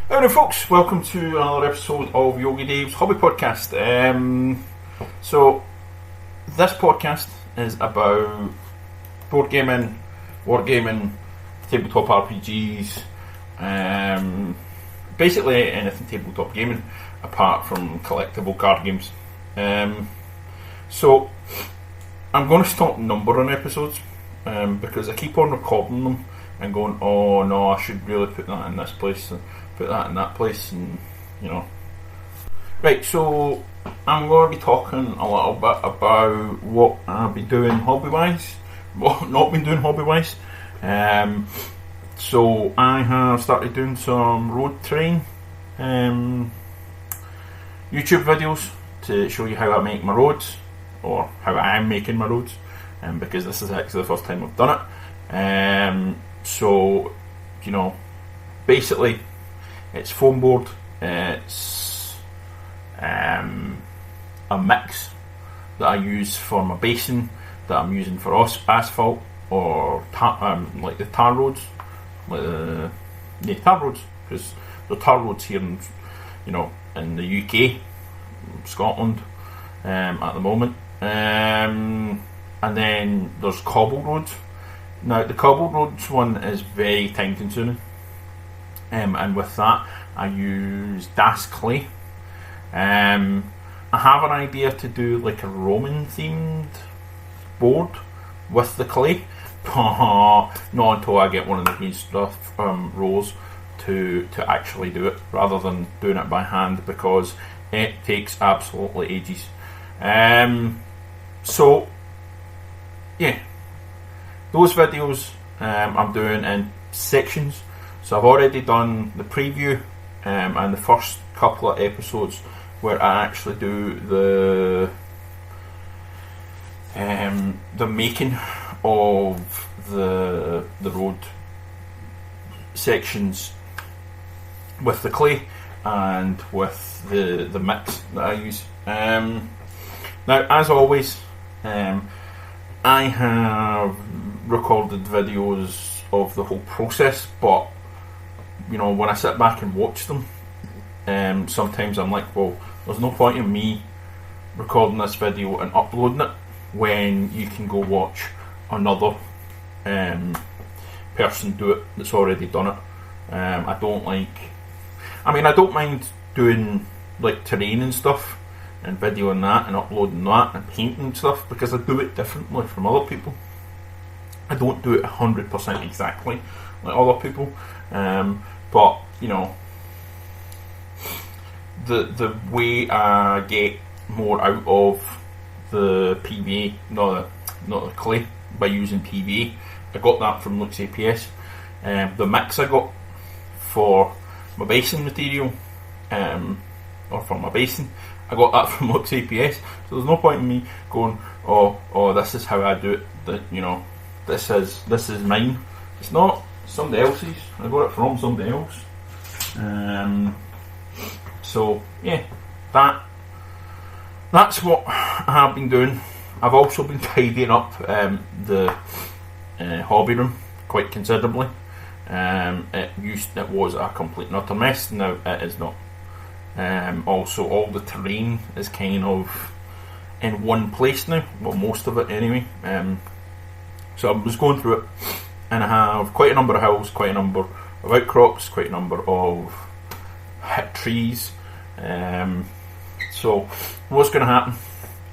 Hello folks, welcome to another episode of Yogi Dave's Hobby Podcast. So this podcast is about board gaming, wargaming, tabletop RPGs, basically anything tabletop gaming apart from collectible card games. So I'm going to stop numbering episodes because I keep on recording them and going, oh no, I should really put that in this place, put that in that place, and you know. Right, so I'm going to be talking a little bit about what I've been doing hobby-wise, what not been doing hobby-wise. So I have started doing some road terrain YouTube videos to show you how I make my roads, or how I'm making my roads, because this is actually the first time I've done it. So, you know, basically it's foam board, it's a mix that I use for my basin, that I'm using for asphalt, or like the tar roads, tar roads, because the tar roads here in, you know, in the UK, Scotland, at the moment, and then there's cobble roads. Now the cobble roads one is very time consuming, and with that I use Das clay. I have an idea to do like a Roman themed board with the clay, but not until I get one of the green stuff rolls to actually do it, rather than doing it by hand, because it takes absolutely ages. So yeah, those videos I'm doing in sections. So I've already done the preview and the first couple of episodes where I actually do the making of the road sections with the clay and with the mix that I use. Now, as always, I have recorded videos of the whole process, but you know, when I sit back and watch them, sometimes I'm like, well, there's no point in me recording this video and uploading it when you can go watch another person do it that's already done it. I don't mind doing like terrain and stuff and videoing that and uploading that and painting stuff, because I do it differently from other people. I don't do it 100% exactly like other people, but you know, the way I get more out of the PVA, not the clay, by using PVA, I got that from Lux APS. The mix I got for my basin material, or for my basin, I got that from Lux APS. So there's no point in me going, oh, this is how I do it. That, you know, this is mine. It's not somebody else's. I got it from somebody else. So yeah, that's what I have been doing. I've also been tidying up the hobby room quite considerably. It was a complete and utter mess. Now it is not. Also, all the terrain is kind of in one place now. Well, most of it anyway. So I was going through it, and I have quite a number of hills, quite a number of outcrops, quite a number of hit trees. So what's going to happen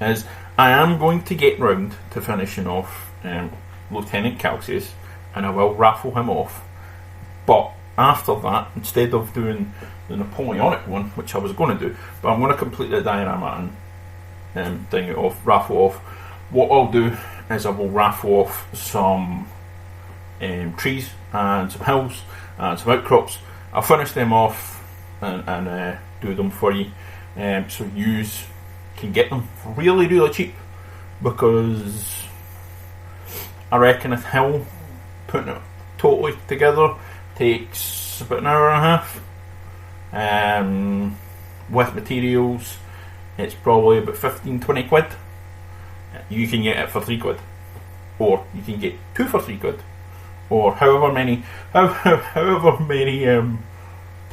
is I am going to get round to finishing off Lieutenant Calcius, and I will raffle him off. But after that, instead of doing the Napoleonic one, which I was going to do, but I'm going to complete the diorama and ding it off, raffle off. What I'll do is I will raffle off some trees and some hills and some outcrops. I'll finish them off and do them for you, so you can get them really, really cheap, because I reckon a hill, putting it totally together, takes about an hour and a half. With materials, it's probably about 15-20 quid. You can get it for 3 quid, or you can get 2 for 3 quid, or however many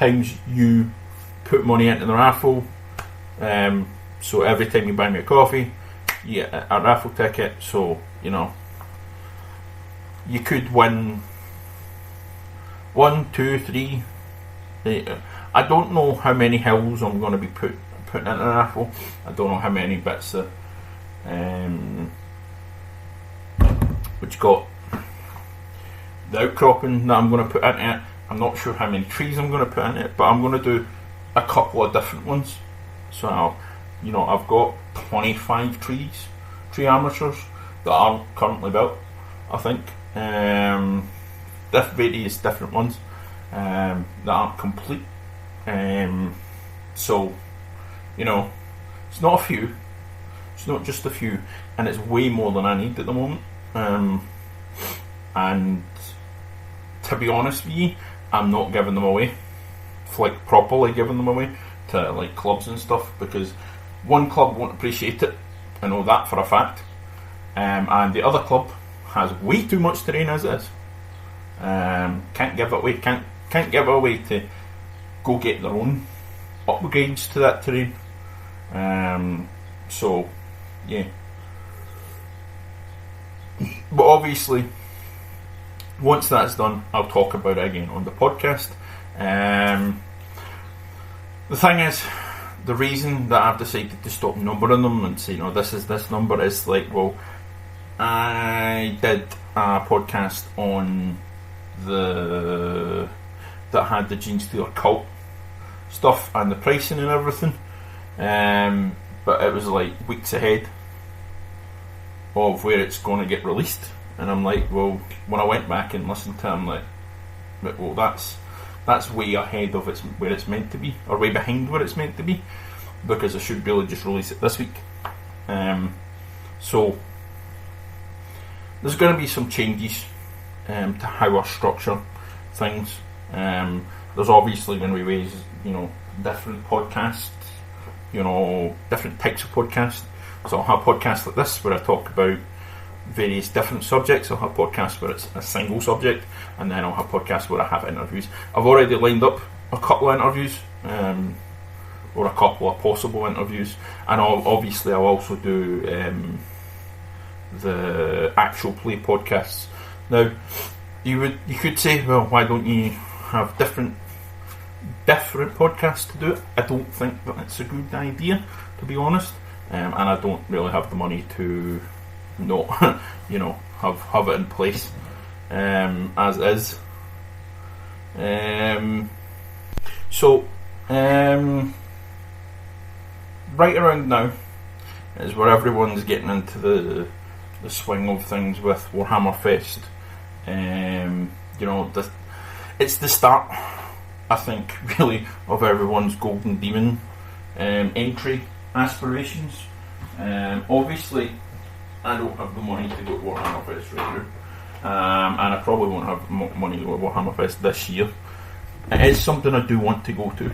times you put money into the raffle. So every time you buy me a coffee, you get a raffle ticket. So, you know, you could win 1, 2, 3. I don't know how many hills I'm going to be putting into the raffle. I don't know how many bits of which got the outcropping that I'm going to put into it. I'm not sure how many trees I'm going to put in it, but I'm going to do a couple of different ones. So, I've got 25 tree armatures that aren't currently built, I think. Various different ones that aren't complete. So, it's not a few. It's not just a few, and it's way more than I need at the moment. And to be honest with you, I'm not giving them away, like properly giving them away to like clubs and stuff, because one club won't appreciate it. I know that for a fact, and the other club has way too much terrain as it is. Can't give it away. Can't give it away to go get their own upgrades to that terrain. So, yeah. But obviously, once that's done, I'll talk about it again on the podcast. The thing is, the reason that I've decided to stop numbering them and say, this number is like, well, I did a podcast on that had the Genestealer cult stuff and the pricing and everything, but it was like weeks ahead of where it's going to get released, and I'm like, well, when I went back and listened to it, I'm like, well, that's way ahead of where it's meant to be, or way behind where it's meant to be, because I should really just release it this week. So there's going to be some changes to how I structure things. There's obviously going to be ways, different podcasts, different types of podcasts. So I'll have podcasts like this where I talk about various different subjects. I'll have podcasts where it's a single subject, and then I'll have podcasts where I have interviews. I've already lined up a couple of interviews, or a couple of possible interviews, and obviously I'll also do the actual play podcasts. Now, you could say, well, why don't you have different podcasts to do it? I don't think that it's a good idea, to be honest, and I don't really have the money to not, have it in place as is. So, right around now is where everyone's getting into the swing of things with Warhammer Fest. It's the start, I think, really, of everyone's Golden Demon entry aspirations. Obviously, I don't have the money to go to Warhammer Fest right now, and I probably won't have money to go to Warhammer Fest this year. It is something I do want to go to,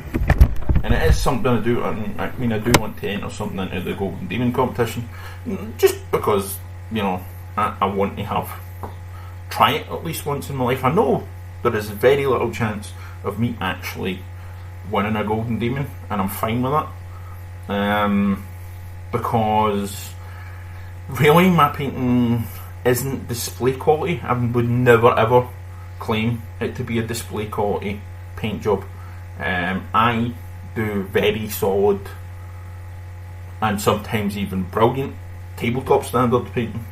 and it is something I do want to enter something into the Golden Demon competition, just because, I want to try it at least once in my life. I know there is very little chance of me actually winning a Golden Demon, and I'm fine with that, because really my painting isn't display quality. I would never ever claim it to be a display quality paint job. I do very solid and sometimes even brilliant tabletop standard painting.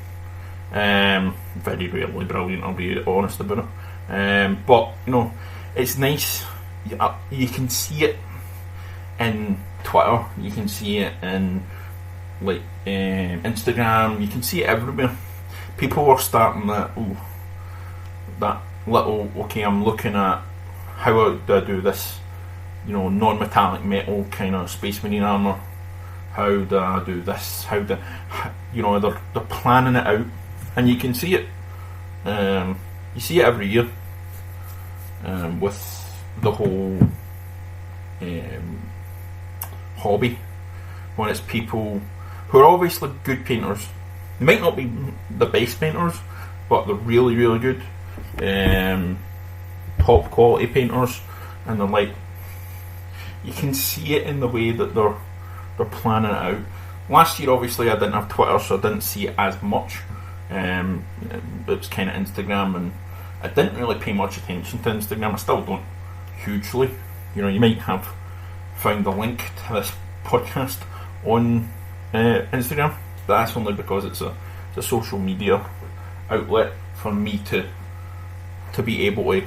Very rarely brilliant, I'll be honest about it. But it's nice. You can see it in Twitter. You can see it in Instagram. You can see it everywhere. People are starting that little. Okay, I'm looking at how do I do this. Non-metallic metal kind of Space Marine armour. How do I do this? They're planning it out, and you can see it. You see it every year with the whole hobby, when it's people who are obviously good painters. They might not be the best painters, but they're really, really good, top quality painters, and they're like, you can see it in the way that they're planning it out. Last year, obviously, I didn't have Twitter, so I didn't see it as much. It was kind of Instagram, and I didn't really pay much attention to Instagram. I still don't hugely. You might have found a link to this podcast on Instagram, but that's only because it's a social media outlet for me to be able to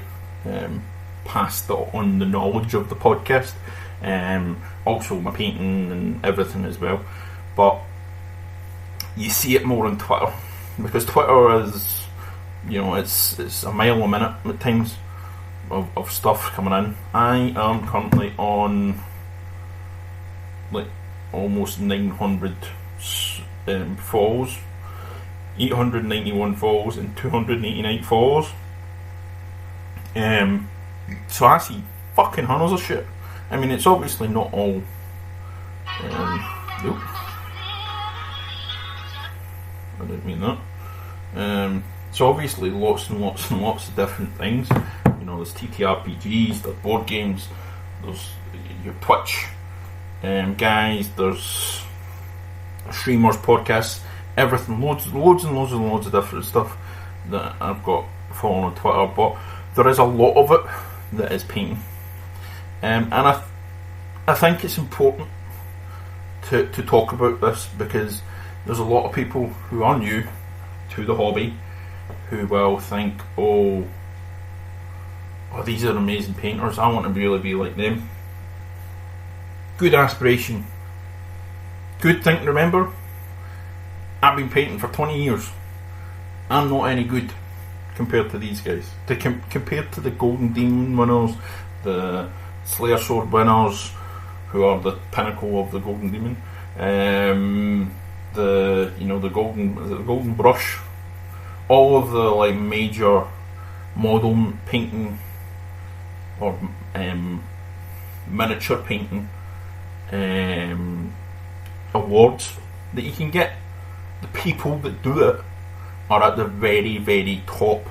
pass on the knowledge of the podcast. Also my painting and everything as well. But you see it more on Twitter, because Twitter is, it's a mile a minute at times of stuff coming in. I am currently on almost 900 follows, 891 follows and 289 follows. So I see fucking hundreds of shit. I mean, it's obviously not all. Nope. I didn't mean that. So obviously lots and lots and lots of different things. There's TTRPGs, there's board games, there's your Twitch guys, there's streamers, podcasts, everything, loads and loads of different stuff that I've got following on Twitter. But there is a lot of it that is painting, and I think it's important to talk about this, because there's a lot of people who are new to the hobby who will think, oh, these are amazing painters, I want to really be like them. Good aspiration, good thing to remember. I've been painting for 20 years. I'm not any good compared to these guys. Compared to the Golden Demon winners, the Slayer Sword winners, who are the pinnacle of the Golden Demon, the Golden Brush, all of the major model painting or miniature painting awards that you can get. The people that do it are at the very, very top.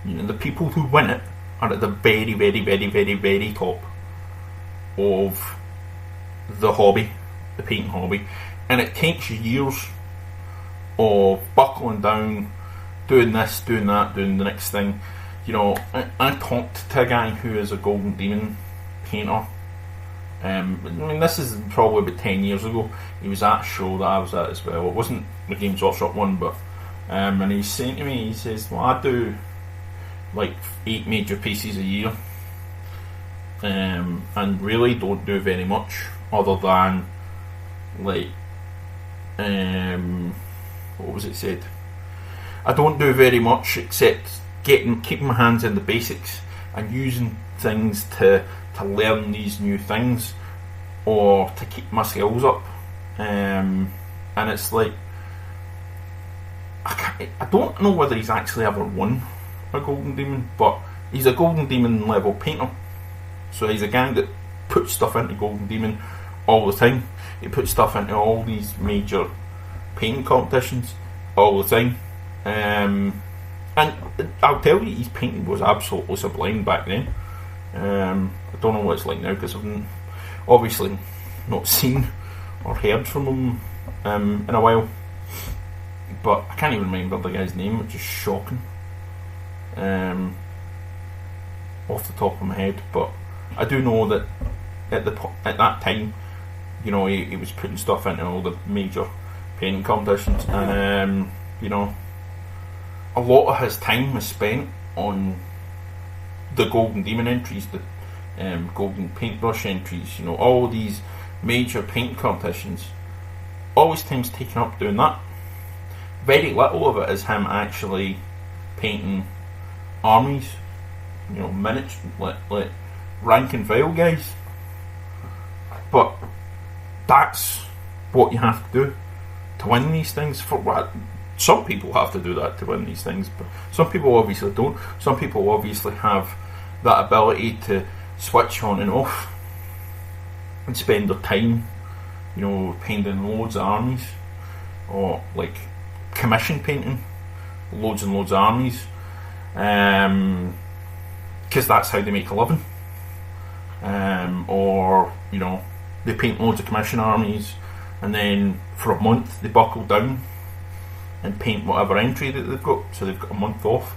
The people who win it are at the very, very, very, very, very top of the hobby, the painting hobby. And it takes years of buckling down, doing this, doing that, doing the next thing. I talked to a guy who is a Golden Demon painter. This is probably about 10 years ago. He was at a show that I was at as well. It wasn't the Games Workshop one, but and he's saying to me, he says, well, I do 8 major pieces a year, and really don't do very much other than what was it said? I don't do very much except keeping my hands in the basics and using things to learn these new things or to keep my skills up. And it's I don't know whether he's actually ever won a Golden Demon, but he's a Golden Demon level painter. So he's a guy that puts stuff into Golden Demon all the time. He puts stuff into all these major painting competitions all the time. And I'll tell you, his painting was absolutely sublime back then. I don't know what it's like now, because I've obviously not seen or heard from him in a while. But I can't even remember the guy's name, which is shocking off the top of my head. But I do know that at that time, he was putting stuff into all the major painting competitions, and a lot of his time was spent on the Golden Demon entries, the Golden Paintbrush entries, all these major paint competitions. All his time's taken up doing that. Very little of it is him actually painting armies, miniature, like rank and file guys. But that's what you have to do to win these things. For what? Some people have to do that to win these things, but some people obviously don't. Some people obviously have that ability to switch on and off and spend their time, painting loads of armies, or commission painting loads and loads of armies, because that's how they make a living. or they paint loads of commission armies, and then for a month they buckle down and paint whatever entry that they've got. So they've got a month off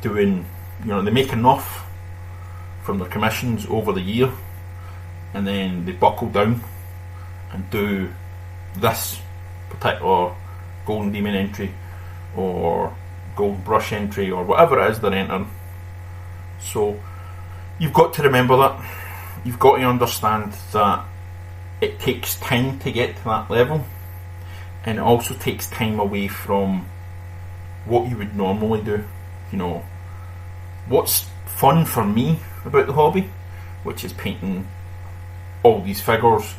doing, they make enough from their commissions over the year, and then they buckle down and do this particular Golden Demon entry or Gold Brush entry or whatever it is they're entering. So you've got to remember that. You've got to understand that it takes time to get to that level, and it also takes time away from what you would normally do. What's fun for me about the hobby, which is painting all these figures,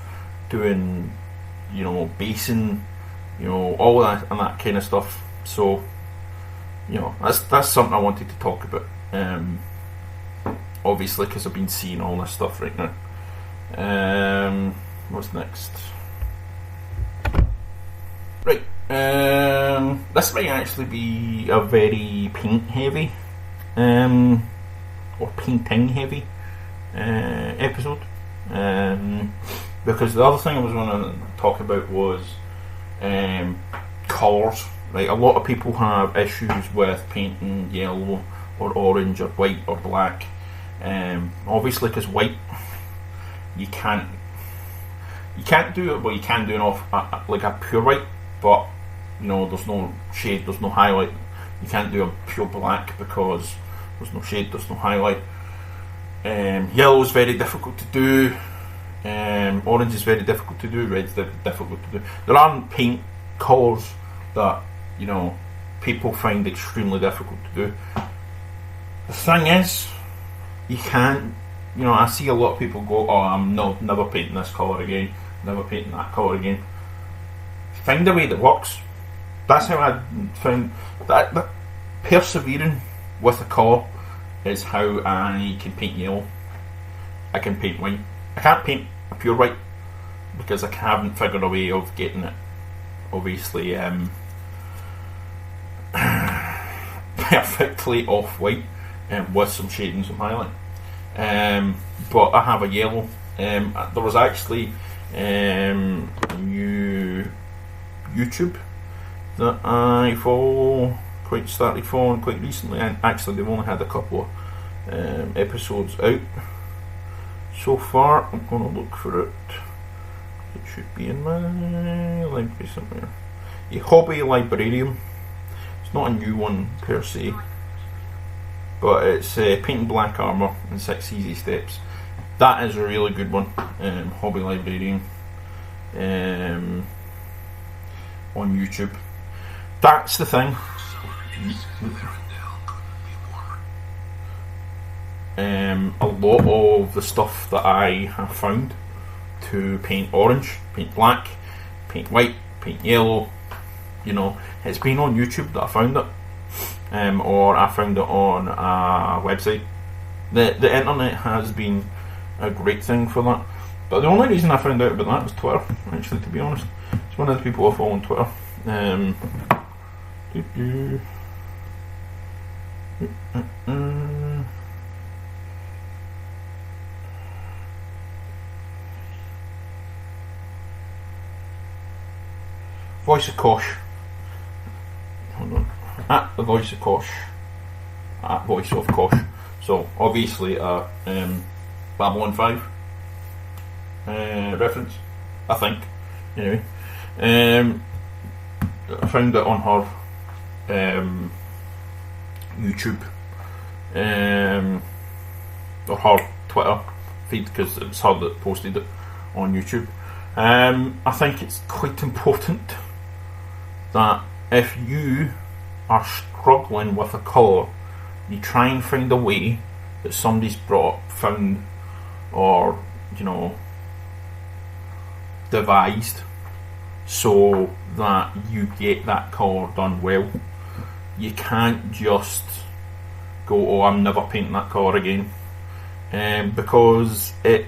doing basing, all that and that kind of stuff. So that's something I wanted to talk about, obviously, because I've been seeing all this stuff right now. What's next? Right, this might actually be a very paint heavy or painting heavy episode, because the other thing I was going to talk about was colours. Right, a lot of people have issues with painting yellow or orange or white or black. Obviously, because white, you can't do it. Well, you can do it off like a pure white, but there's no shade, there's no highlight. You can't do a pure black because there's no shade, there's no highlight. Yellow is very difficult to do. Orange is very difficult to do. Red's difficult to do. There are paint colours that people find extremely difficult to do. The thing is, you can't. I see a lot of people go, "Oh, I'm never painting this colour again. Never painting that colour again." Find a way that works. That's how I found that persevering with a colour is how I can paint yellow. I can paint white. I can't paint a pure white because I haven't figured a way of getting it, obviously, perfectly off white with some shade and some highlight. But I have a yellow. There was actually YouTube that I started following quite recently, and actually they've only had a couple of episodes out so far. I'm going to look for it. It should be in my library somewhere. A Hobby Librarian. It's not a new one per se, but it's painting black armour in 6 easy steps. That is a really good one. Hobby Librarian on YouTube. That's the thing. A lot of the stuff that I have found to paint orange, paint black, paint white, paint yellow, it's been on YouTube that I found it, or I found it on a website. The internet has been a great thing for that, but the only reason I found out about that was Twitter, actually, to be honest. It's one of the people I follow on Twitter. Voice of Kosh. Hold on. At the Voice of Kosh. At Voice of Kosh. So obviously Babylon 5 reference, I think. Anyway, I found it on her YouTube or her Twitter feed, because it was her that posted it on YouTube. I think it's quite important that if you are struggling with a colour, you try and find a way that somebody's found or devised so that you get that colour done well. You can't just go, "Oh, I'm never painting that colour again," because it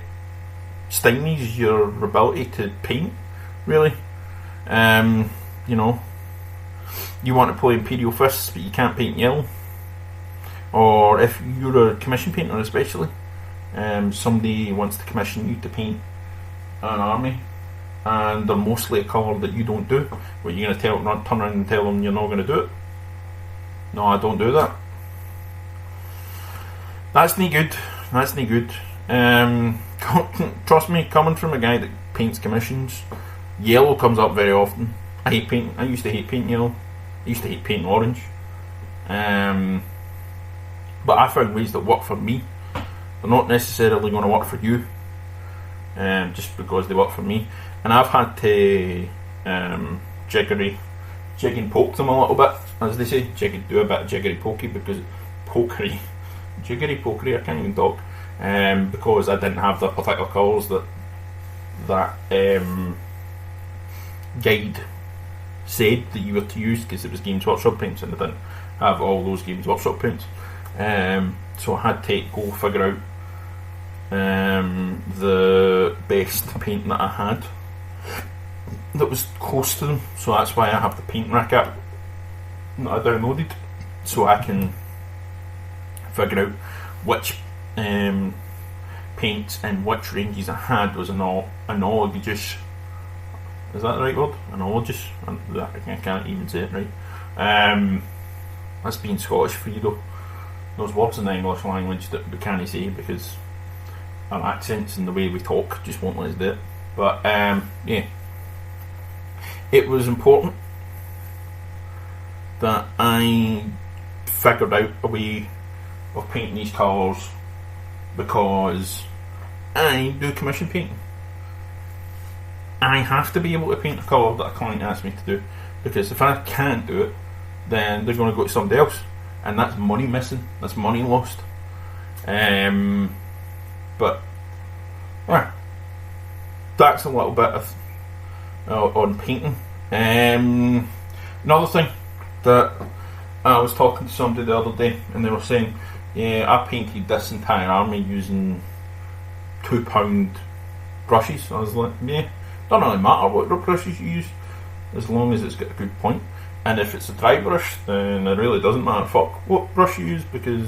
stymies your ability to paint, really. You want to play Imperial Fists, but you can't paint yellow. Or if you're a commission painter especially, somebody wants to commission you to paint an army, and they're mostly a colour that you don't do, but you're going to turn around and tell them you're not going to do it? No, I don't do that. That's no good. That's no good. Trust me, coming from a guy that paints commissions, yellow comes up very often. I hate painting. I used to hate painting yellow. I used to hate painting orange. But I found ways that work for me. They're not necessarily going to work for you, just because they work for me. And I've had to jig and poke them a little bit, as they say. Do a bit of jiggery pokey, because jiggery pokery, I can't even talk, because I didn't have the particular colours that guide said that you were to use, because it was Games Workshop paints and I didn't have all those Games Workshop paints. So I had to go figure out the best paint that I had that was close to them. So that's why I have the paint rack app that I downloaded, so I can figure out which paints and which ranges I had was analogous. Is that the right word? Analogous? I can't even say it right. That's being Scottish for you though. Those words in the English language that we can't say because our accents and the way we talk just won't let us do it. But yeah, it was important that I figured out a way of painting these colours, because I do commission painting. I have to be able to paint a colour that a client asks me to do, because if I can't do it, then they're going to go to somebody else, and that's money missing, that's money lost. But yeah, that's a little bit of on painting. Another thing that I was talking to somebody the other day, and they were saying, yeah, I painted this entire army using £2 brushes. I was like, yeah, don't really matter what brushes you use, as long as it's got a good point. And if it's a dry brush, then it really doesn't matter fuck what brush you use, because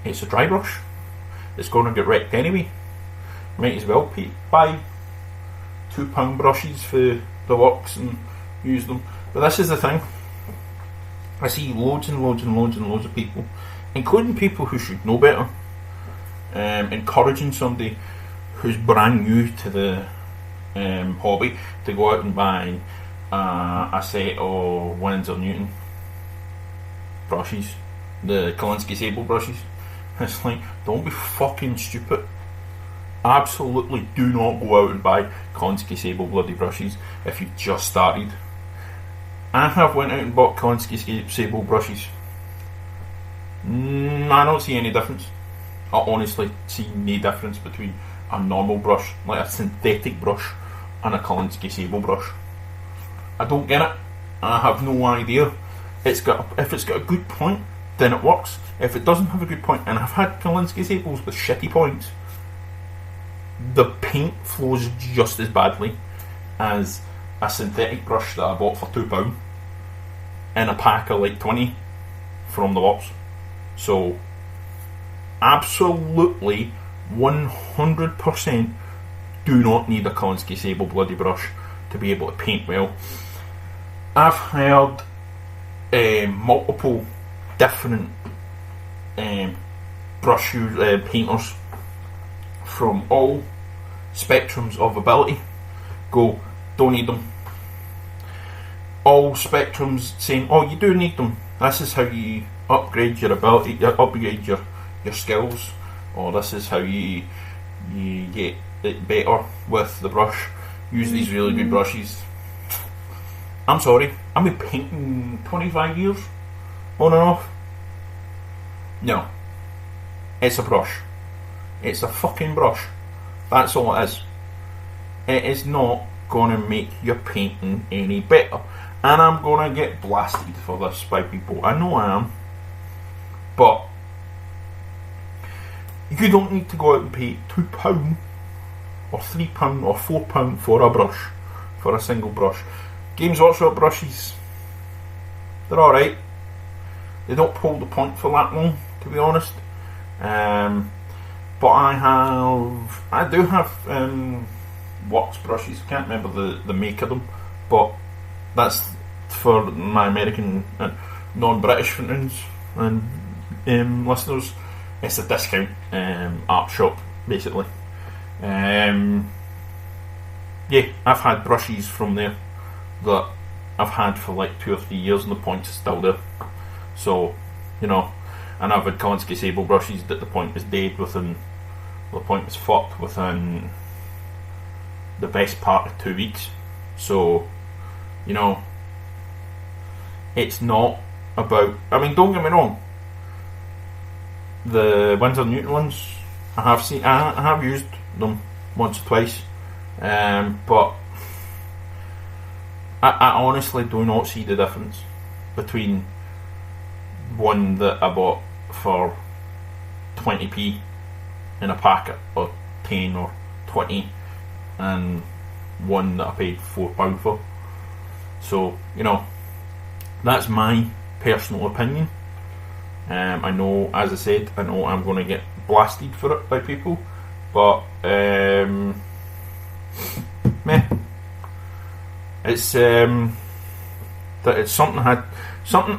it's a dry brush. It's going to get wrecked anyway. Might as well buy £2 brushes for the works and use them. But this is the thing. I see loads and loads and loads and loads of people, including people who should know better, encouraging somebody who's brand new to the hobby to go out and buy a set of Winsor Newton brushes, the Kolinsky Sable brushes. It's like, don't be fucking stupid. Absolutely do not go out and buy Kolinsky Sable bloody brushes if you've just started. I have went out and bought Kolinsky Sable brushes. I don't see any difference. I honestly see no difference between a normal brush, like a synthetic brush, and a Kolinsky Sable brush. I don't get it. I have no idea. If it's got a good point, then it works. If it doesn't have a good point, and I've had Kolinsky Sables with shitty points, the paint flows just as badly as a synthetic brush that I bought for £2 in a pack of like 20 from the works. So absolutely 100% do not need a Kolinsky Sable bloody brush to be able to paint well. I've heard multiple different brush painters from all spectrums of ability go, don't need them. All spectrums saying, oh, you do need them. This is how you upgrade your ability, upgrade your skills, or this is how you get it better with the brush. Use these really good brushes. I'm sorry, I've been painting 25 years on and off. No, it's a brush. It's a fucking brush. That's all it is. It is not going to make your painting any better. And I'm going to get blasted for this by people. I know I am. But you don't need to go out and pay £2 or £3 or £4 for a brush, for a single brush. Games Workshop brushes, they're alright. They don't pull the point for that long, to be honest. But I do have wax brushes. I can't remember the make of them, but that's for my American and non-British friends and listeners. It's a discount art shop, basically. Yeah, I've had brushes from there that I've had for like 2 or 3 years, and the point is still there. So, and I've had Kolinsky Sable brushes that the point is dead within. The point is fucked within the best part of 2 weeks. So, it's not about. I mean, don't get me wrong. The Winsor Newton ones, I have used them once or twice, but I honestly do not see the difference between one that I bought for 20p in a packet, or 10 or 20, and one that I paid £4 for. So, that's my personal opinion. I know, as I said, I'm going to get blasted for it by people, but it's something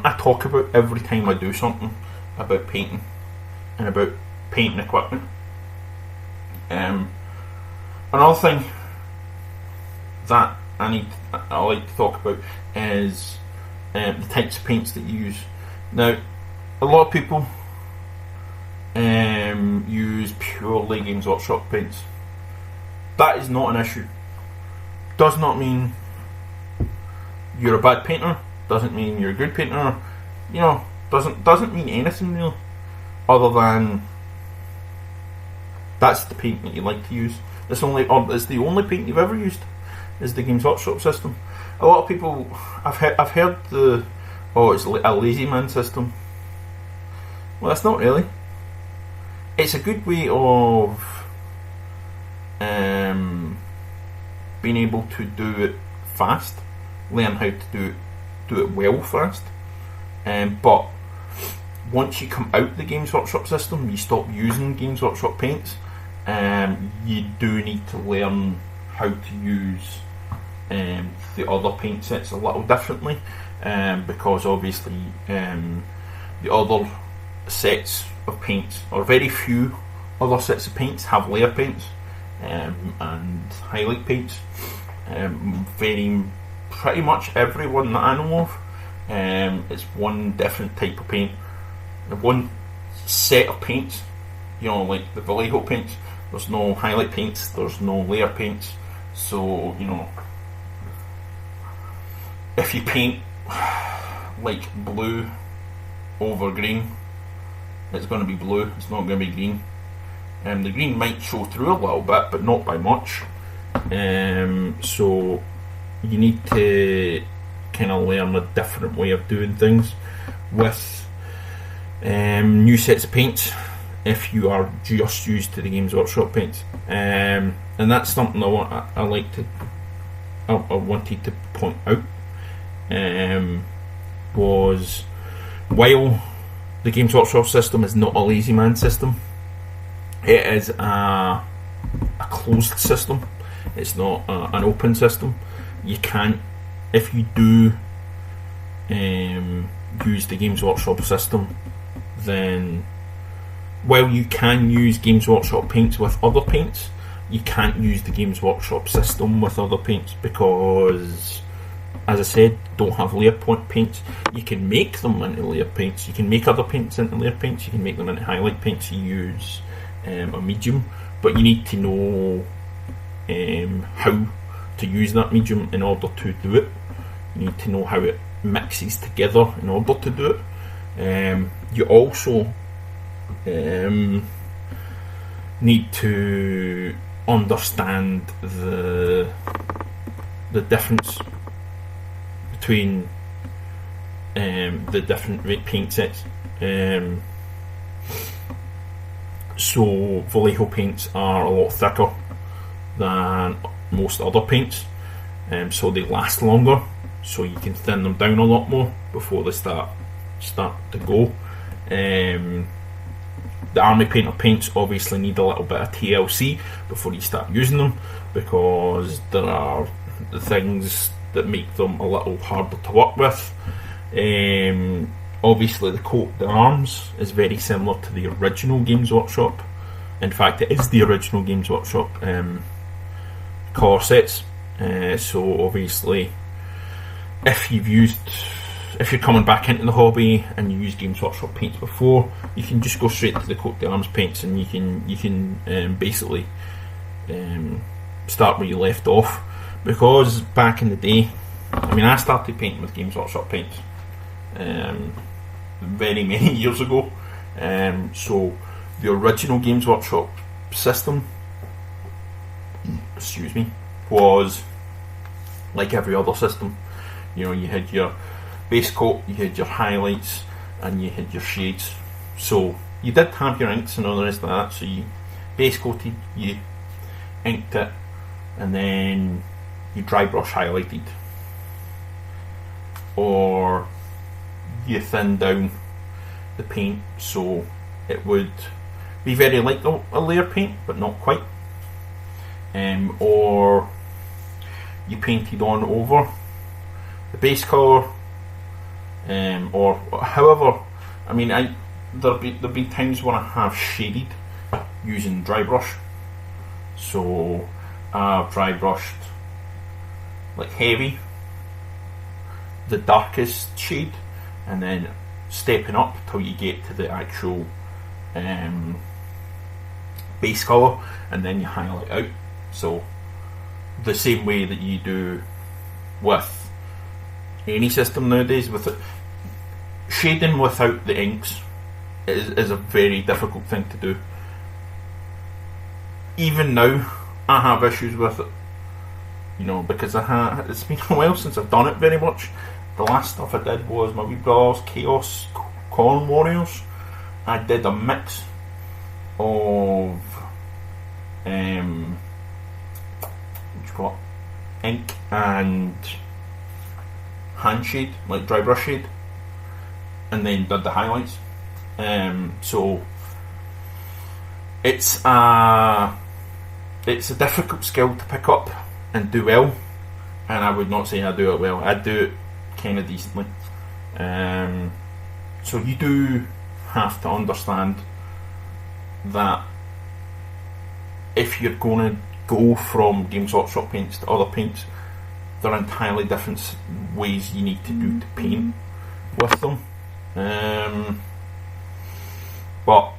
I talk about every time I do something about painting and about painting equipment. Another thing that I like to talk about is the types of paints that you use. Now, a lot of people use purely Games Workshop paints. That is not an issue. Does not mean you're a bad painter. Doesn't mean you're a good painter. Doesn't mean anything really, other than that's the paint that you like to use. It's the only paint you've ever used is the Games Workshop system. A lot of people, I've heard it's a lazy man system. Well, that's not really. It's a good way of being able to do it fast, learn how to do it well fast. But once you come out the Games Workshop system, you stop using Games Workshop paints. You do need to learn how to use the other paint sets a little differently, because obviously the other sets of paints, or very few other sets of paints, have layer paints and highlight paints. Pretty much every one that I know of, it's one different type of paint, one set of paints. Like the Vallejo paints, there's no highlight paints, there's no layer paints. So, if you paint like blue over green, it's going to be blue, it's not going to be green. The green might show through a little bit, but not by much. So you need to kind of learn a different way of doing things with new sets of paints if you are just used to the Games Workshop paints. And that's something I wanted to point out, was while the Games Workshop system is not a lazy man system, it is a closed system. It's not an open system. You can't, if you do use the Games Workshop system, then while you can use Games Workshop paints with other paints, you can't use the Games Workshop system with other paints, because, as I said, don't have layer paints. You can make them into layer paints. You can make other paints into layer paints. You can make them into highlight paints. You use a medium, but you need to know how to use that medium in order to do it. You need to know how it mixes together in order to do it. You also need to understand the difference between the different paint sets. So Vallejo paints are a lot thicker than most other paints, so they last longer, so you can thin them down a lot more before they start to go. the Army Painter paints obviously need a little bit of TLC before you start using them, because there are the things that make them a little harder to work with. Obviously, the coat d'arms is very similar to the original Games Workshop. In fact, it is the original Games Workshop colour sets. So obviously, if you're coming back into the hobby and you used Games Workshop paints before, you can just go straight to the coat d'arms paints, and you can basically start where you left off. Because back in the day, I mean, I started painting with Games Workshop paints very many years ago. So the original Games Workshop system, was like every other system. You know, you had your base coat, you had your highlights, and you had your shades. So you did have your inks and all the rest of that. So you base coated, you inked it, and then you dry brush highlighted, or you thin down the paint so it would be very like a layer paint but not quite, or you painted on over the base colour, or however. I mean, there've been times when I have shaded using dry brush. So I've dry brushed like heavy, the darkest shade, and then stepping up till you get to the actual base colour, and then you highlight out. So the same way that you do with any system nowadays, with it, shading without the inks is a very difficult thing to do. Even now, I have issues with it, you know, because it's been a while since I've done it very much. The last stuff I did was my wee brother's Chaos Corn Warriors. I did a mix of ink and hand shade, like dry brush shade, and then did the highlights. So it's a difficult skill to pick up and do well, and I would not say I do it well. I do it kind of decently. So you do have to understand that if you're going to go from Games Workshop paints to other paints, there are entirely different ways you need to do to paint with them. But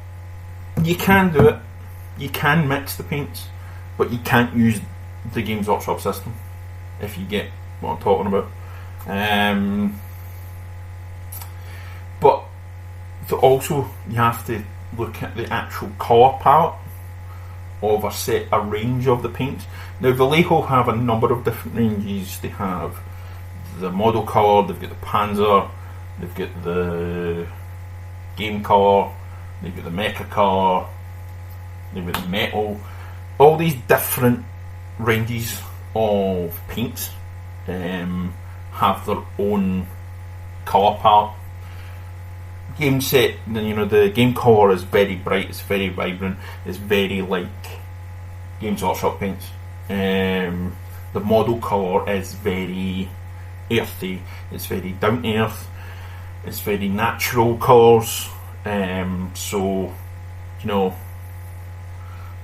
you can do it. You can mix the paints, but you can't use the Games Workshop system, if you get what I'm talking about. But also you have to look at the actual colour palette of a range of the paints. Now Vallejo have a number of different ranges. They have the model colour, they've got the Panzer, they've got the game colour, they've got the mecha colour, they've got the metal. All these different ranges of paints have their own colour palette. Game set, you know, the game colour is very bright, it's very vibrant, it's very like Games Workshop paints. The model colour is very earthy, it's very down to earth, it's very natural colours. So, you know,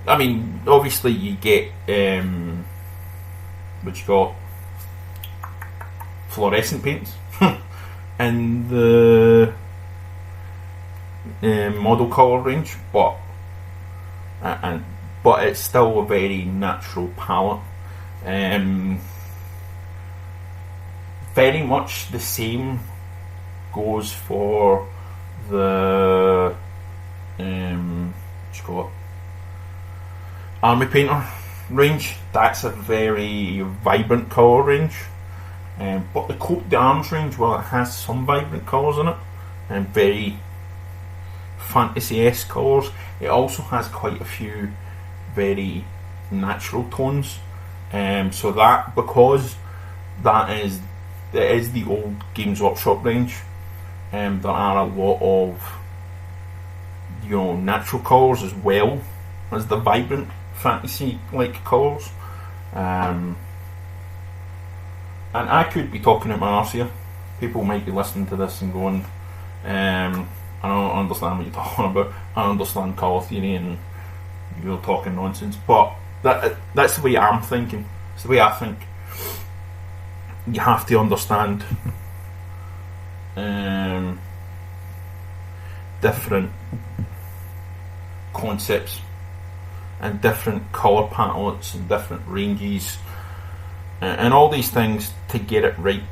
I mean, obviously you get what you got, fluorescent paints in the model colour range, but it's still a very natural palette. Very much the same goes for the what you call it, Army Painter range. That's a very vibrant colour range. But the Coat d'Arms range, well, it has some vibrant colours in it, and very fantasy-esque colours, it also has quite a few very natural tones. So that, because it is the old Games Workshop range, there are a lot of natural colours as well as the vibrant fantasy-like colours. And I could be talking at my arse here. People might be listening to this and going, I don't understand what you're talking about. I understand colour theory and you're talking nonsense. But that's the way I'm thinking. It's the way I think. You have to understand different concepts and different colour palettes and different ranges and all these things to get it right.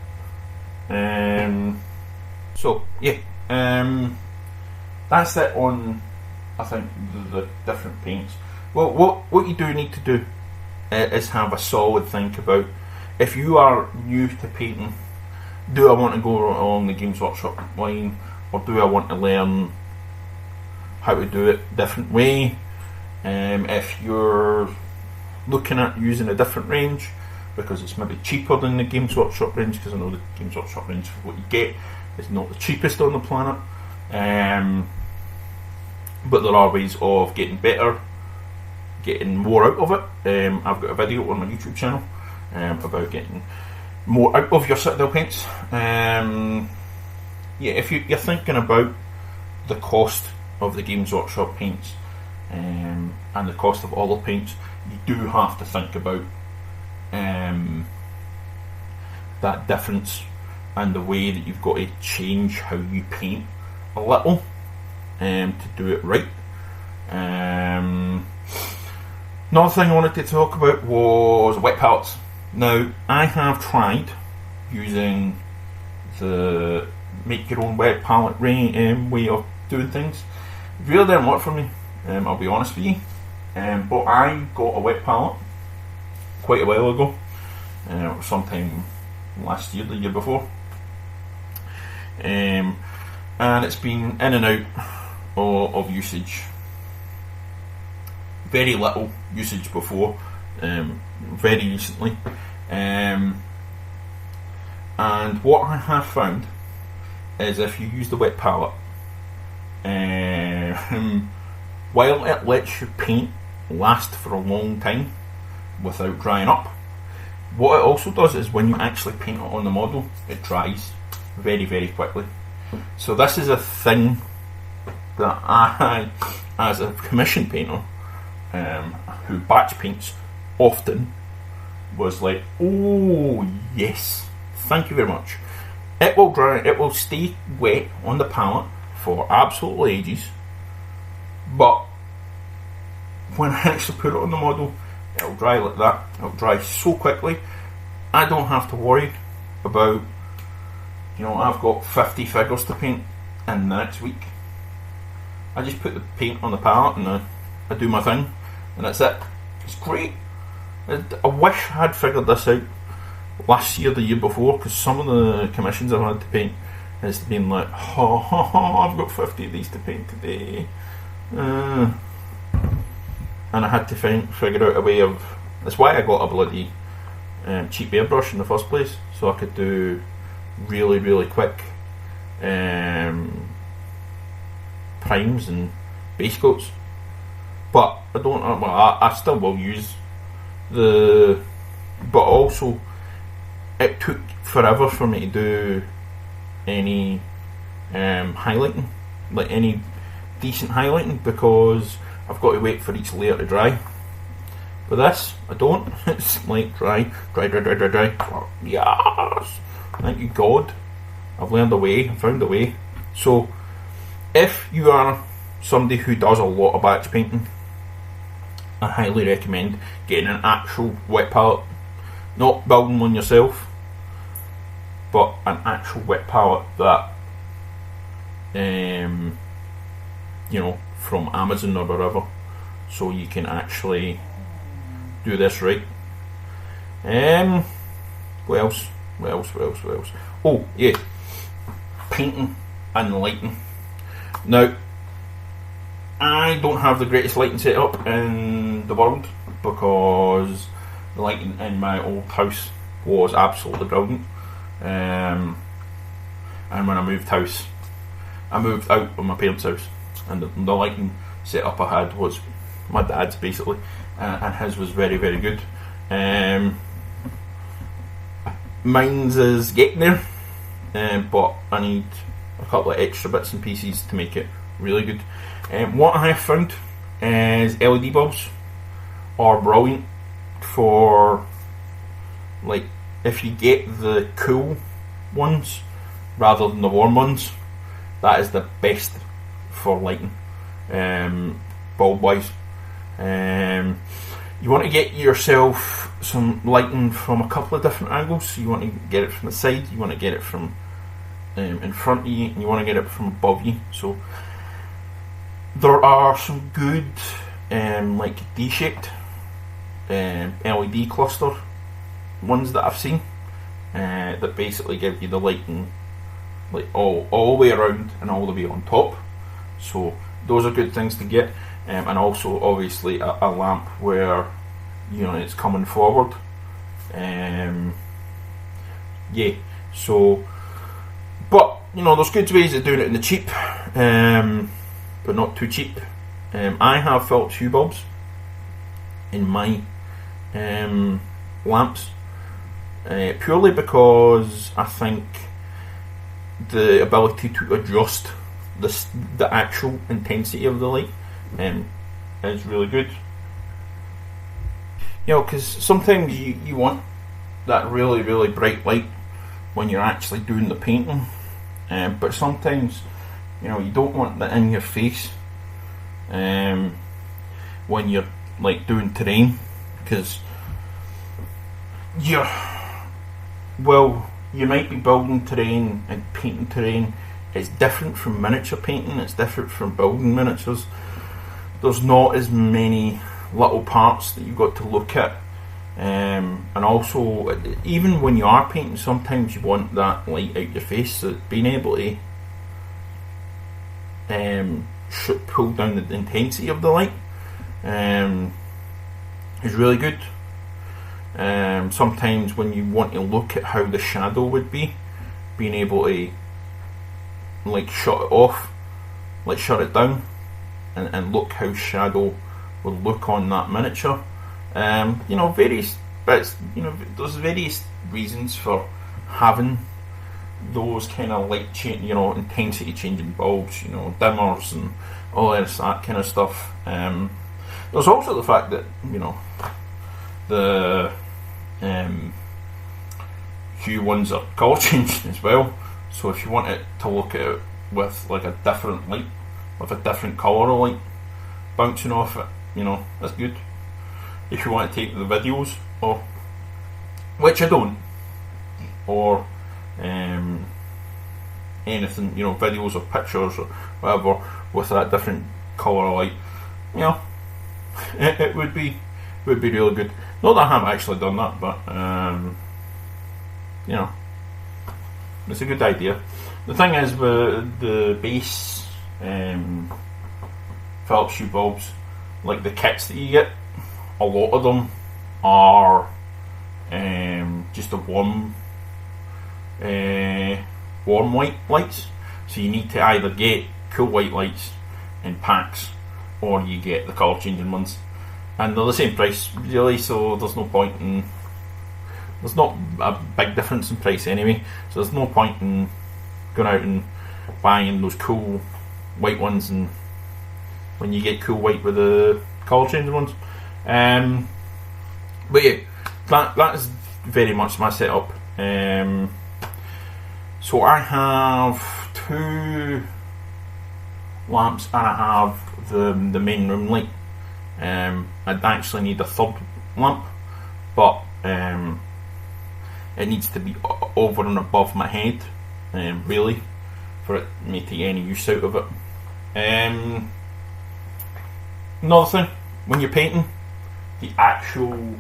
That's it on, I think, the different paints. Well, what you do need to do is have a solid think about, if you are new to painting, do I want to go along the Games Workshop line, or do I want to learn how to do it a different way? If you're looking at using a different range because it's maybe cheaper than the Games Workshop range, because I know the Games Workshop range for what you get is not the cheapest on the planet, but there are ways of getting better, getting more out of it. I've got a video on my YouTube channel about getting more out of your Citadel paints. If you're thinking about the cost of the Games Workshop paints and the cost of all the paints, you do have to think about that difference and the way that you've got to change how you paint a little to do it right. Another thing I wanted to talk about was wet palettes. Now, I have tried using the make your own wet palette way of doing things. It really didn't work for me, I'll be honest with you. But I got a wet palette quite a while ago, sometime last year, the year before, and it's been in and out of usage. Very little usage before, very recently, and what I have found is if you use the wet palette, while it lets your paint last for a long time without drying up, what it also does is when you actually paint it on the model, it dries very, very quickly. So this is a thing that I, as a commission painter, who batch paints often, was like, oh yes, thank you very much. It will dry, it will stay wet on the palette for absolutely ages, but when I actually put it on the model, it'll dry like that. It'll dry so quickly. I don't have to worry about, I've got 50 figures to paint in the next week. I just put the paint on the palette and I do my thing, and that's it. It's great. I wish I had figured this out last year, the year before, because some of the commissions I've had to paint has been like, I've got 50 of these to paint today, and I had to figure out a way of. That's why I got a bloody cheap airbrush in the first place, so I could do really, really quick primes and base coats. But I don't. Well, I still will use the. But also, it took forever for me to do any highlighting, like any decent highlighting, because I've got to wait for each layer to dry. But this, I don't. It's like dry. Oh, yes! Thank you God. I've learned a way, I found a way. So, if you are somebody who does a lot of batch painting, I highly recommend getting an actual wet palette. Not building one yourself, but an actual wet palette that, from Amazon or wherever, so you can actually do this right. What else? Oh, yeah. Painting and lighting. Now, I don't have the greatest lighting setup in the world, because the lighting in my old house was absolutely brilliant. And when I moved house, I moved out of my parents' house, and the lighting setup I had was my dad's basically, and his was very, very good. Mine's is getting there, but I need a couple of extra bits and pieces to make it really good. What I have found is LED bulbs are brilliant for, like, if you get the cool ones rather than the warm ones, that is the best for lighting, bulb wise. You want to get yourself some lighting from a couple of different angles. So you want to get it from the side, you want to get it from in front of you, and you want to get it from above you. So there are some good like D-shaped LED cluster ones that I've seen that basically give you the lighting like all the way around and all the way on top. So those are good things to get, and also obviously a lamp where it's coming forward. So, but there's good ways of doing it in the cheap, but not too cheap. I have Philips Hue bulbs in my lamps, purely because I think the ability to adjust the actual intensity of the light is really good. Because sometimes you want that really, really bright light when you're actually doing the painting, but sometimes you don't want that in your face when you're like doing terrain, because you might be building terrain and painting terrain. It's different from miniature painting, it's different from building miniatures. There's not as many little parts that you've got to look at, and also even when you are painting, sometimes you want that light out your face, so being able to pull down the intensity of the light is really good. Sometimes when you want to look at how the shadow would be, being able to like shut it off, like shut it down, and look how shadow will look on that miniature. Various bits. There's various reasons for having those kind of light change, intensity changing bulbs, dimmers and all that kind of stuff. There's also the fact that the Hue ones are colour changing as well. So if you want it to look at it with like a different light, with a different colour of light bouncing off it, that's good. If you want to take the videos of, which I don't, or anything, videos or pictures or whatever with that different colour of light, it would be really good. Not that I haven't actually done that, but it's a good idea. The thing is with the base Philips Hue bulbs, like the kits that you get, a lot of them are just a warm white lights. So you need to either get cool white lights in packs, or you get the colour changing ones, and they're the same price really. So there's no point in. There's not a big difference in price anyway, so there's no point in going out and buying those cool white ones, and when you get cool white with the colour changing ones. But yeah, that is very much my setup. So I have 2 lamps and I have the main room light. I'd actually need a third lamp, but it needs to be over and above my head, really, for it to make any use out of it. Another thing, when you're painting, the actual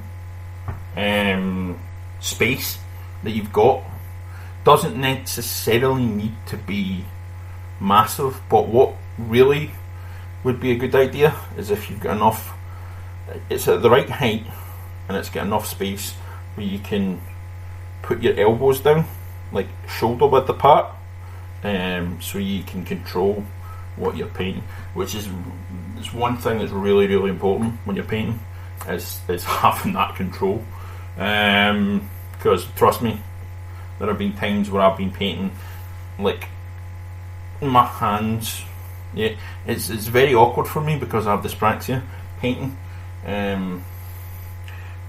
space that you've got doesn't necessarily need to be massive, but what really would be a good idea is if you've got enough, it's at the right height and it's got enough space where you can put your elbows down, like shoulder width apart, so you can control what you're painting, which is one thing that's really, really important when you're painting, is having that control. Because trust me, there have been times where I've been painting, like, my hands, it's very awkward for me because I have dyspraxia, painting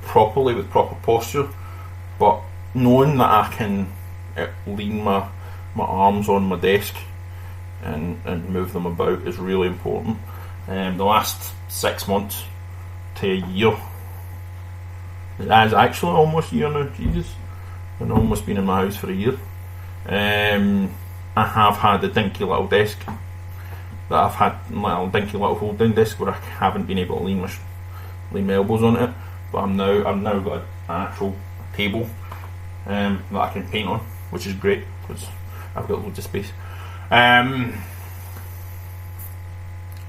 properly with proper posture, but knowing that I can lean my arms on my desk and move them about is really important. The last 6 months to a year, it's actually almost a year now, Jesus, I've almost been in my house for a year. I have had a dinky little desk that I've had, little dinky little fold down desk where I haven't been able to lean my elbows on it, but I've now got an actual table that I can paint on, which is great because I've got loads of space.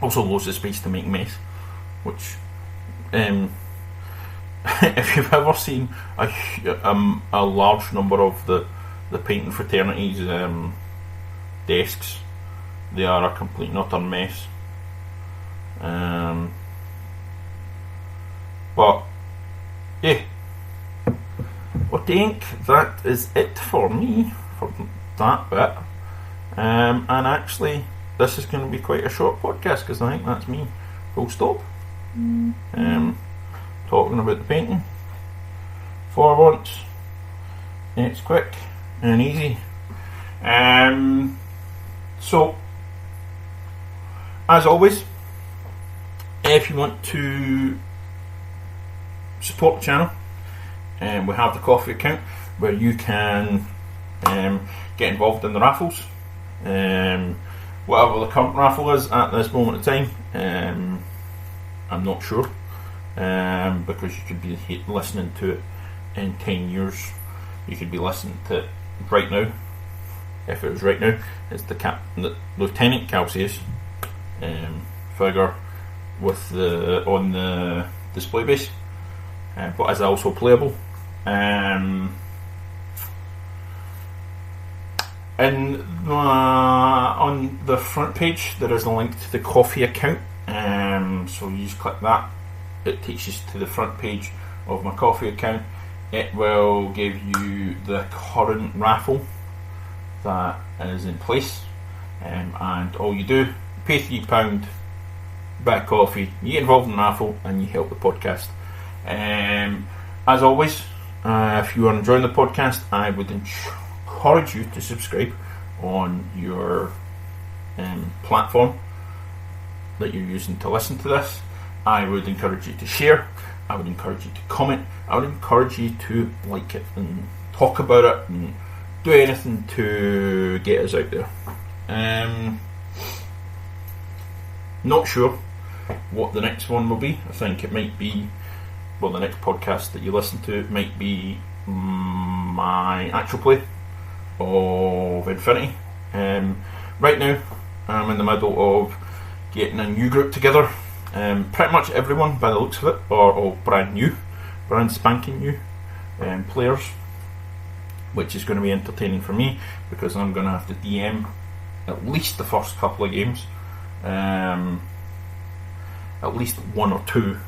Also loads of space to make mess, which if you've ever seen a large number of the painting fraternities desks, they are a complete and utter mess. But yeah, I think that is it for me for that bit. And actually, this is going to be quite a short podcast because I think that's me full stop. Talking about the painting for once. It's quick and easy. So, as always, if you want to support the channel, we have the Ko-fi account where you can get involved in the raffles. Whatever the current raffle is at this moment in time, I'm not sure, because you could be listening to it in 10 years. You could be listening to it right now. If it was right now, it's the Lieutenant Calcius figure with on the display base, but is also playable. And on the front page there is a link to the Ko-fi account, so you just click that, it takes you to the front page of my Ko-fi account. It will give you the current raffle that is in place, and all you do, pay £3, buy a coffee, you get involved in the raffle and you help the podcast. As always, if you are enjoying the podcast, I would encourage you to subscribe on your platform that you're using to listen to this. I would encourage you to share, I would encourage you to comment, I would encourage you to like it and talk about it and do anything to get us out there. Not sure what the next one will be. I think it might be, well, the next podcast that you listen to might be my actual play of Infinity. Right now I'm in the middle of getting a new group together. Pretty much everyone by the looks of it are all brand spanking new players, which is going to be entertaining for me because I'm going to have to DM at least the first couple of games, at least one or two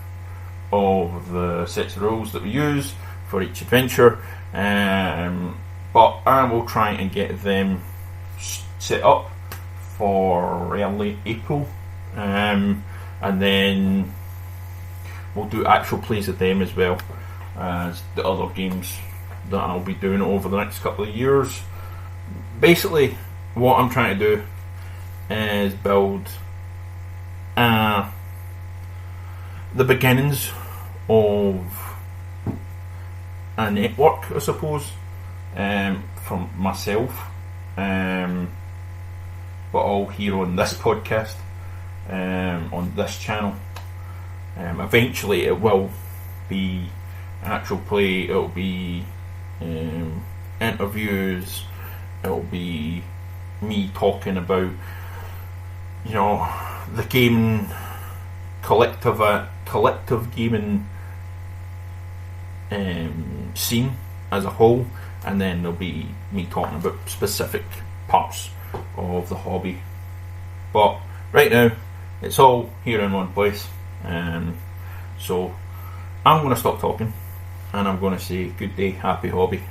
of the sets of rules that we use for each adventure, but I will try and get them set up for early April, and then we'll do actual plays of them as well as the other games that I'll be doing over the next couple of years. Basically, what I'm trying to do is build the beginnings of a network, I suppose, from myself, but all here on this podcast, on this channel. Eventually it will be actual play, it'll be interviews, it'll be me talking about, you know, the gaming collective gaming scene as a whole, and then there'll be me talking about specific parts of the hobby. But right now, it's all here in one place. So I'm going to stop talking, and I'm going to say good day, happy hobby.